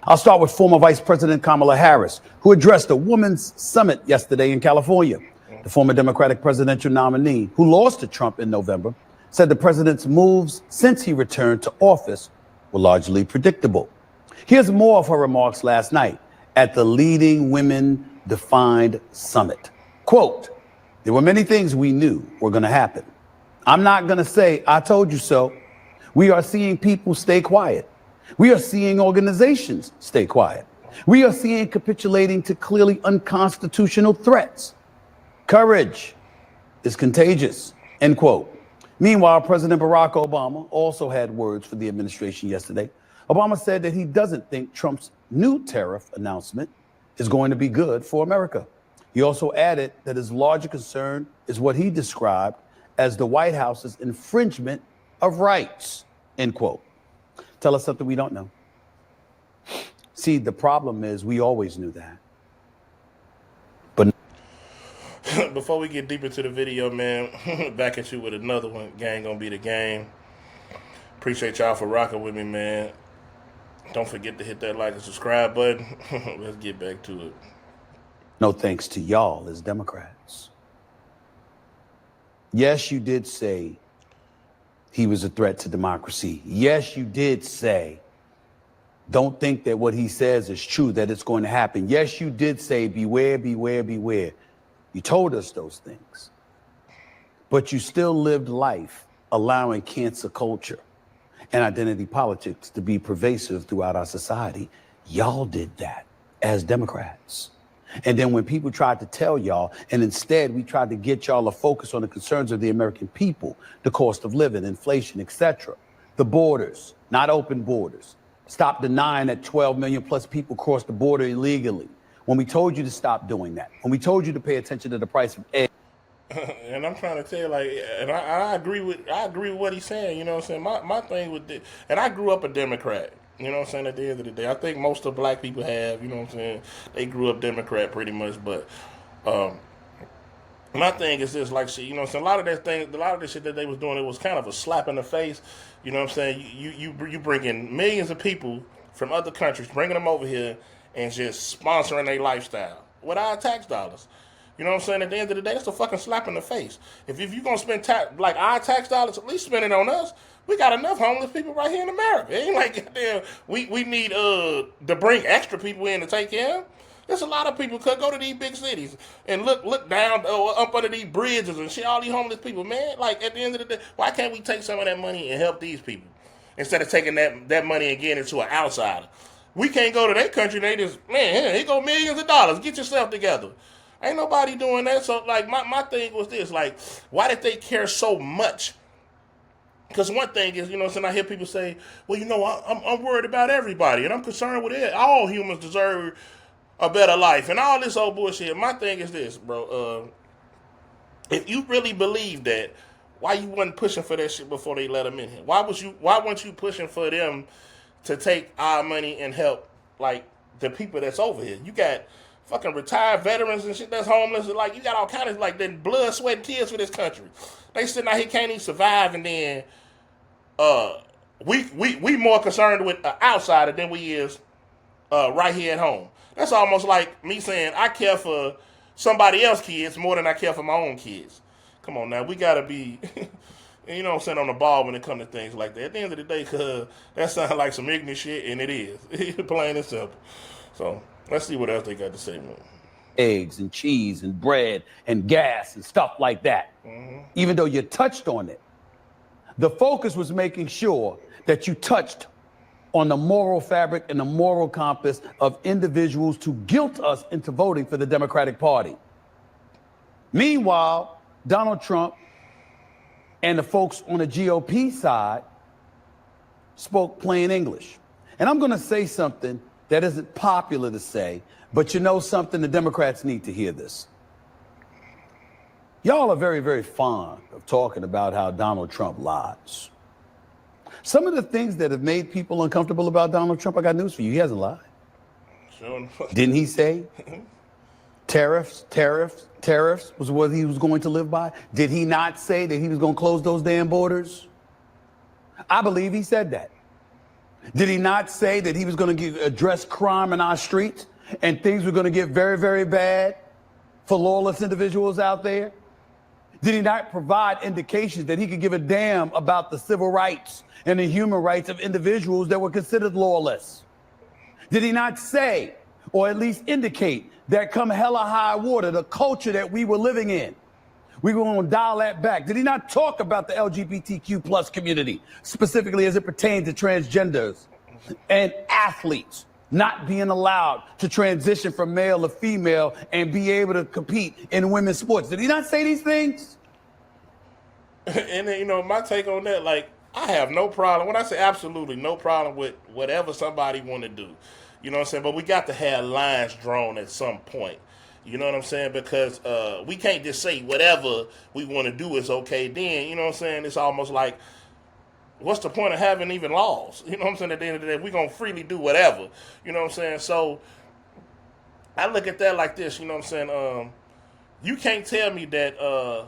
I'll start with former Vice President Kamala Harris, who addressed a women's summit yesterday in California. The former Democratic presidential nominee, who lost to Trump in November, said the president's moves since he returned to office were largely predictable. Here's more of her remarks last night at the Leading Women Defined Summit. Quote, "There were many things we knew were going to happen. I'm not going to say, I told you so. We are seeing people stay quiet. We are seeing organizations stay quiet. We are seeing capitulating to clearly unconstitutional threats. Courage is contagious," end quote. Meanwhile, President Barack Obama also had words for the administration yesterday. Obama said that he doesn't think Trump's new tariff announcement is going to be good for America. He also added that his larger concern is what he described as the White House's infringement of rights, end quote. Tell us something we don't know. See, the problem is we always knew that. But before we get deep into the video, man, back at you with another one. Gang gonna be the game. Appreciate y'all for rocking with me, man. Don't forget to hit that like and subscribe button. Let's get back to it. no thanks to y'all as Democrats. Yes, you did say he was a threat to democracy. Yes, you did say, don't think that what he says is true, that it's going to happen. Yes, you did say, beware, beware, beware. You told us those things. But you still lived life allowing cancer culture and identity politics to be pervasive throughout our society. Y'all did that as Democrats. And then when people tried to tell y'all, and instead we tried to get y'all to focus on the concerns of the American people, the cost of living, inflation, etc., the borders, not open borders. Stop denying that 12 million plus people cross the border illegally. When we told you to stop doing that, when we told you to pay attention to the price of eggs. And I'm trying to tell you, like, and I agree with what he's saying. You know what I'm saying? My thing with this, and I grew up a Democrat. You know what I'm saying? At the end of the day, I think most of black people have. You know what I'm saying? They grew up Democrat pretty much. But my thing is this, like, you know what I'm saying? A lot of this shit that they was doing, it was kind of a slap in the face. You know what I'm saying? You bring in millions of people from other countries, bringing them over here and just sponsoring their lifestyle with our tax dollars. You know what I'm saying? At the end of the day, it's a fucking slap in the face. If you're going to spend like our tax dollars, at least spend it on us. We got enough homeless people right here in America. It ain't like, goddamn, we need to bring extra people in to take care of them. There's a lot of people could go to these big cities and look down up under these bridges and shit, all these homeless people, man. Like, at the end of the day, why can't we take some of that money and help these people instead of taking that money and getting it to an outsider? We can't go to their country. They just, man, here go millions of dollars. Get yourself together. Ain't nobody doing that. So, like, my thing was this. Like, why did they care so much? Because one thing is, you know, I hear people say, well, you know, I'm worried about everybody, and I'm concerned with it. All humans deserve a better life, and all this old bullshit. My thing is this, bro. If you really believe that, why you wasn't pushing for that shit before they let them in here? Why weren't you pushing for them to take our money and help, like, the people that's over here? You got fucking retired veterans and shit that's homeless. Like, you got all kinds of, like, then blood, sweat, and tears for this country. They sitting out here can't even survive, and then we more concerned with an outsider than we is right here at home. That's almost like me saying I care for somebody else's kids more than I care for my own kids. Come on now, we gotta be, you know what I'm saying, on the ball when it comes to things like that. At the end of the day, cause that sounds like some ignorant shit, and it is. Plain and simple. So let's see what else they got to say, man. Eggs and cheese and bread and gas and stuff like that. Even though you touched on it, the focus was making sure that you touched on the moral fabric and the moral compass of individuals to guilt us into voting for the Democratic Party. Meanwhile, Donald Trump and the folks on the GOP side spoke plain English. And I'm going to say something that isn't popular to say, but you know something, the Democrats need to hear this. Y'all are very, very fond of talking about how Donald Trump lies. Some of the things that have made people uncomfortable about Donald Trump, I got news for you. He hasn't lied. Sure. Didn't he say tariffs was what he was going to live by? Did he not say that he was going to close those damn borders? I believe he said that. Did he not say that he was going to address crime in our streets and things were going to get very, very bad for lawless individuals out there? Did he not provide indications that he could give a damn about the civil rights and the human rights of individuals that were considered lawless? Did he not say, or at least indicate, that come hella high water, the culture that we were living in, we were going to dial that back? Did he not talk about the LGBTQ plus community, specifically as it pertains to transgenders and athletes not being allowed to transition from male to female and be able to compete in women's sports? Did he not say these things? And then, my take on that, like, I have no problem. When I say absolutely no problem with whatever somebody want to do, you know what I'm saying? But we got to have lines drawn at some point. You know what I'm saying? Because we can't just say whatever we want to do is okay. Then, you know what I'm saying? It's almost like, what's the point of having even laws? You know what I'm saying? At the end of the day, we're going to freely do whatever. You know what I'm saying? So I look at that like this, you know what I'm saying? You can't tell me that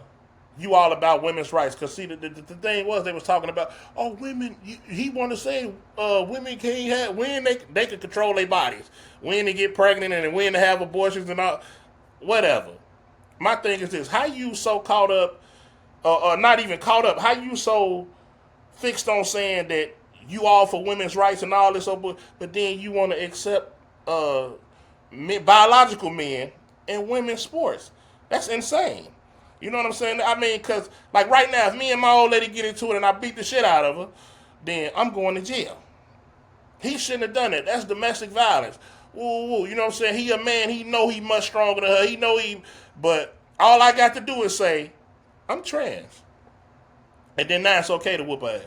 you all about women's rights. Because, see, the thing was, they was talking about, oh, women, he want to say women can't have, when they can control their bodies, when they get pregnant and when to have abortions and all, whatever. My thing is this, how you so caught up, or not even caught up, how you so fixed on saying that you all for women's rights and all this, but then you want to accept biological men in women's sports? That's insane. You know what I'm saying? I mean, because, like, right now, if me and my old lady get into it and I beat the shit out of her, then I'm going to jail. He shouldn't have done it. That's domestic violence. Ooh, you know what I'm saying? He a man. He know he much stronger than her. He know he, but all I got to do is say, I'm trans. And then now it's okay to whoop her ass.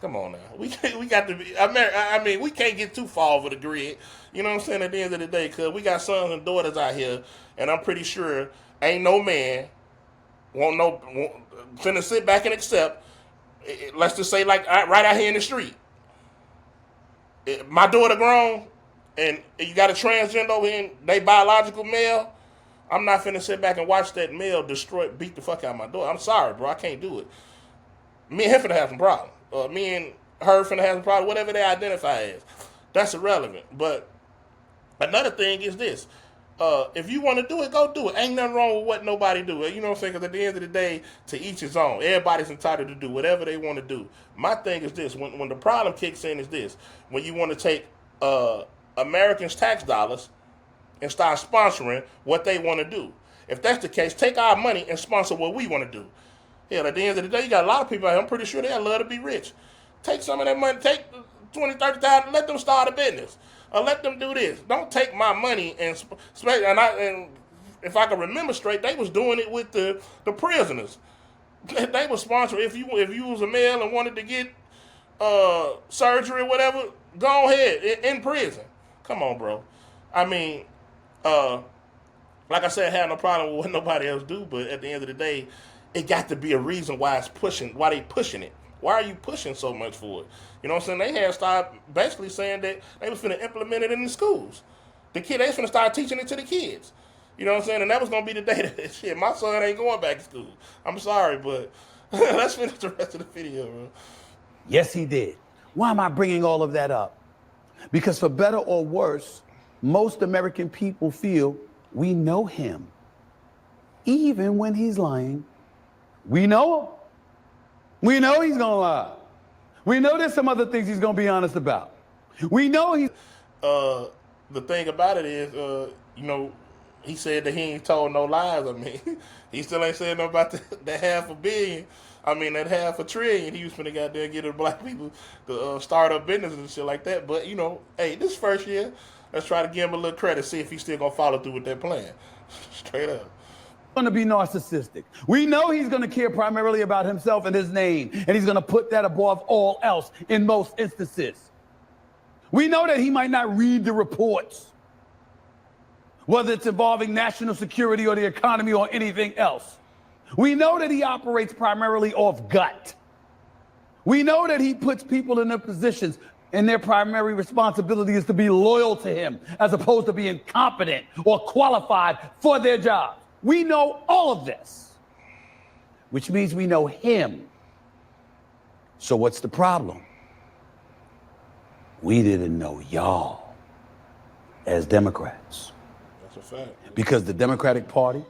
Come on now. We got to be, I mean, we can't get too far over the grid. You know what I'm saying? At the end of the day, because we got sons and daughters out here, and I'm pretty sure ain't no man finna sit back and accept, let's just say, like, right out here in the street. My daughter grown, and you got a transgender over here, they biological male, I'm not finna sit back and watch that male beat the fuck out of my daughter. I'm sorry, bro, I can't do it. Me and him finna have some problem. Me and her finna have some problem, whatever they identify as. That's irrelevant. But another thing is this. If you want to do it, go do it. Ain't nothing wrong with what nobody do. You know what I'm saying? Because at the end of the day, to each his own. Everybody's entitled to do whatever they want to do. My thing is this. When the problem kicks in is this. When you want to take Americans' tax dollars and start sponsoring what they want to do. If that's the case, take our money and sponsor what we want to do. Hell, at the end of the day, you got a lot of people out here, I'm pretty sure they'd love to be rich. Take some of that money, take 20, 30,000, let them start a business. Or let them do this. Don't take my money and if I can remember straight, they was doing it with the prisoners. They was sponsoring. If you was a male and wanted to get surgery or whatever, go ahead in prison. Come on, bro. I mean, like I said, I have no problem with what nobody else do, but at the end of the day, it got to be a reason why they pushing it. Why are you pushing so much for it? You know what I'm saying? They had started basically saying that they was finna implement it in the schools. They was finna start teaching it to the kids. You know what I'm saying? And that was gonna be the day that shit, my son ain't going back to school. I'm sorry, but let's finish the rest of the video, bro. Yes, he did. Why am I bringing all of that up? Because for better or worse, most American people feel we know him. Even when he's lying, we know him. We know he's gonna lie. We know there's some other things he's gonna be honest about. We know he's... The thing about it is, he said that he ain't told no lies. I mean, he still ain't saying no about that $500 million. I mean, that $500 billion he was finna goddamn get the black people to start up businesses and shit like that. But, hey, this first year, let's try to give him a little credit, see if he's still gonna follow through with that plan. Straight up. Going to be narcissistic. We know he's going to care primarily about himself and his name, and he's going to put that above all else in most instances. We know that he might not read the reports, whether it's involving national security or the economy or anything else. We know that he operates primarily off gut. We know that he puts people in their positions and their primary responsibility is to be loyal to him as opposed to being competent or qualified for their job. We know all of this, which means we know him. So what's the problem? We didn't know y'all as Democrats. That's a fact. Because the Democratic Party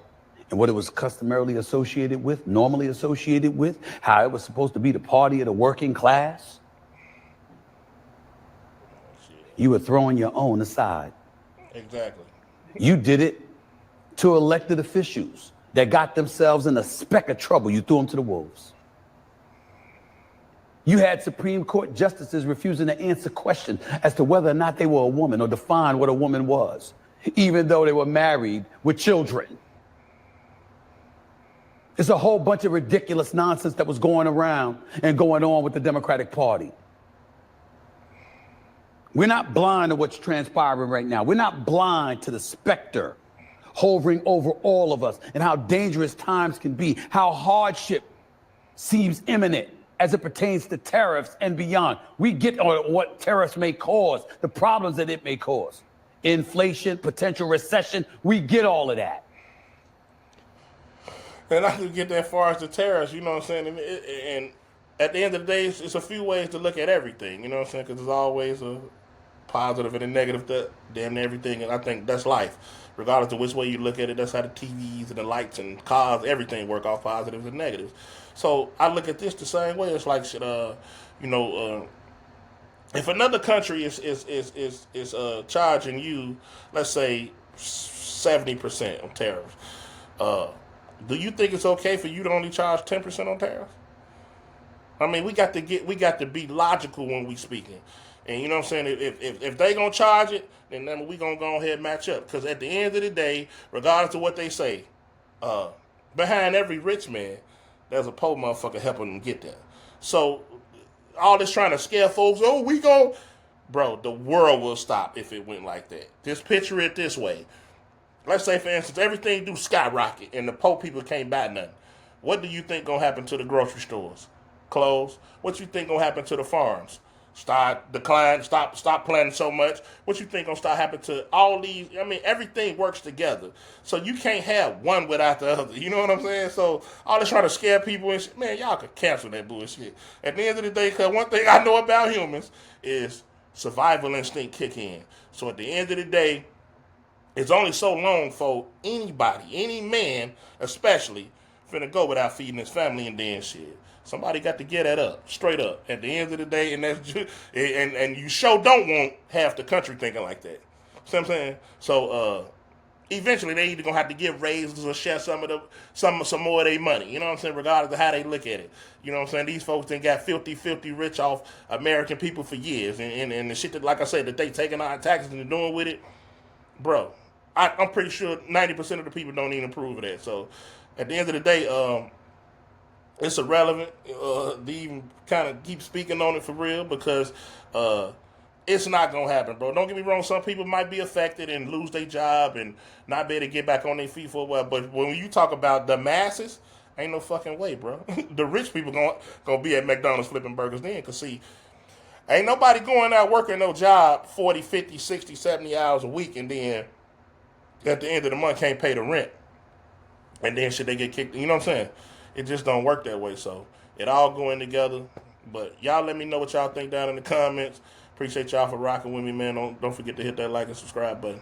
and what it was customarily associated with, normally associated with, how it was supposed to be the party of the working class, you were throwing your own aside. Exactly. You did it to elected officials that got themselves in a speck of trouble. You threw them to the wolves. You had Supreme Court justices refusing to answer questions as to whether or not they were a woman or define what a woman was, even though they were married with children. It's a whole bunch of ridiculous nonsense that was going around and going on with the Democratic Party. We're not blind to what's transpiring right now. We're not blind to the specter hovering over all of us and how dangerous times can be, how hardship seems imminent as it pertains to tariffs and beyond. We get what tariffs may cause, the problems that it may cause. Inflation, potential recession, we get all of that. And I could get that far as the tariffs, you know what I'm saying? And at the end of the day, it's a few ways to look at everything, you know what I'm saying? Because there's always a positive and a negative to damn near everything, and I think that's life. Regardless of which way you look at it, that's how the TVs and the lights and cars, everything work off positives and negatives. So I look at this the same way. It's like, if another country is charging you, let's say 70% on tariffs, do you think it's okay for you to only charge 10% on tariffs? I mean, we got to be logical when we speaking. And you know what I'm saying? If they gonna charge it, then we gonna go ahead and match up. Because at the end of the day, regardless of what they say, behind every rich man, there's a poor motherfucker helping them get there. So all this trying to scare folks, bro, the world will stop if it went like that. Just picture it this way. Let's say, for instance, everything do skyrocket and the poor people can't buy nothing. What do you think gonna happen to the grocery stores? Close. What you think gonna happen to the farms? Start decline, stop planting so much. What you think gonna start happening to all these? I mean, everything works together. So you can't have one without the other. You know what I'm saying? So all this trying to scare people and shit, man, y'all could cancel that bullshit. At the end of the day, because one thing I know about humans is survival instinct kick in. So at the end of the day, it's only so long for anybody, any man especially, finna go without feeding his family and then shit. Somebody got to get that up, straight up. At the end of the day, and that's just, and you sure don't want half the country thinking like that. See what I'm saying? So eventually they either gonna have to give raises or share some more of their money. You know what I'm saying? Regardless of how they look at it. You know what I'm saying? These folks done got filthy rich off American people for years, and the shit that, like I said, that they taking out taxes and doing with it, bro. I'm pretty sure 90% of the people don't even approve of that. So at the end of the day, it's irrelevant to even kind of keep speaking on it for real because it's not going to happen, bro. Don't get me wrong. Some people might be affected and lose their job and not be able to get back on their feet for a while. But when you talk about the masses, ain't no fucking way, bro. The rich people gonna be at McDonald's flipping burgers then. Because, see, ain't nobody going out working no job 40, 50, 60, 70 hours a week and then at the end of the month can't pay the rent. And then shit, they get kicked. You know what I'm saying? It just don't work that way. So it all going together. But y'all let me know what y'all think down in the comments. Appreciate y'all for rocking with me, man. Don't forget to hit that like and subscribe button.